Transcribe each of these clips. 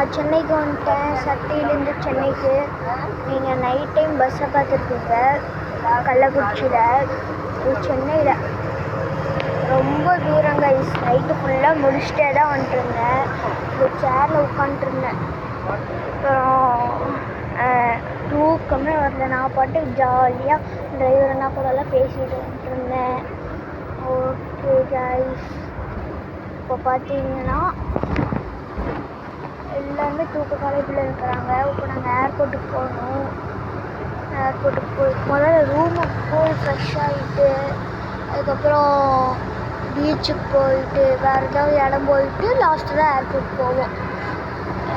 நான் சென்னைக்கு வந்துட்டேன். சத்தியிலேருந்து சென்னைக்கு. நீங்கள் நைட் டைம் பஸ்ஸை பார்த்துருப்பீங்க. கள்ளக்குறிச்சியில், இது சென்னையில். ரொம்ப தூரம் கைஸ். நைட்டு ஃபுல்லாக முடிச்சுட்டே தான் வந்துட்டுருந்தேன். ஒரு சேரில் உட்காந்துருந்தேன். அப்புறம் தூக்கமே வரல. நான் பாட்டுக்கு ஜாலியாக டிரைவர் அண்ணா கூடலாம் பேசிட்டு வந்துட்டுருந்தேன். ஓகே கைஸ், இப்போ பார்த்தீங்கன்னா எல்லாருமே தூக்க கலைப்பில் இருக்கிறாங்க. இப்போ நாங்கள் ஏர்போர்ட்டுக்கு போகணும். ஏர்போர்ட்டுக்கு போய் முதல்ல ரூமுக்கு போய் ஃப்ரெஷ் ஆகிட்டு, அதுக்கப்புறம் பீச்சுக்கு போயிட்டு வேறு ஏதாவது இடம் போயிட்டு லாஸ்ட்டு தான் ஏர்போர்ட் போவோம்.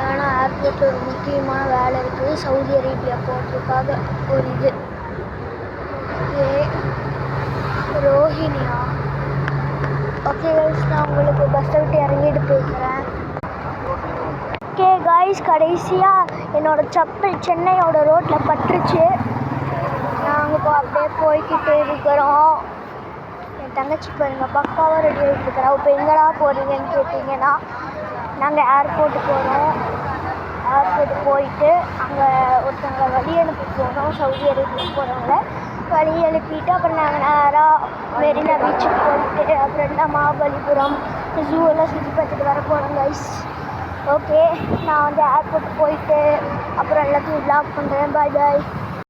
ஏன்னா ஏர்போர்ட்டில் ஒரு முக்கியமான வேலை இருக்குது. சவுதி அரேபியா போகிறதுக்காக ஒரு இது. ஓகே ரோஹிணியா. ஓகே கைஸ், நான் உங்களுக்கு பஸ்ஸை விட்டு இறங்கிட்டு போய்க்கிறேன். ஓகே கைஸ், கடைசியாக என்னோடய செப்பல் சென்னையோட ரோட்டில் பட்டுருச்சு. நாங்கள் இப்போ அப்படியே போய்கிட்டு இருக்கிறோம். என் தங்கச்சி பாருங்க பக்காவாக ரெடி ஆகிட்டு இருக்கிறோம். இப்போ எங்கடா போகிறீங்கன்னு கேட்டிங்கன்னா, நாங்கள் ஏர்போர்ட்டு போகிறோம். ஏர்போர்ட்டு போயிட்டு அங்கே ஒருத்தவங்க வழி அனுப்பி போகிறோம். சவுதி அரேபியா போகிறவங்கள வழி எழுப்பிட்டு அப்புறம் நாங்கள் நேராக மெரினா பீச்சுக்கு போயிட்டு அப்புறம் என்ன மகாபலிபுரம் ஜூ எல்லாம் சுற்றி பார்த்துட்டு வர போகிறோம் கைஸ். ஓகே, நான் வந்து ஏர்போர்ட் போயிட்டு அப்புறம் எல்லாத்தையும் வ்ளாக் பண்ணுறேன். பாய் பாய்.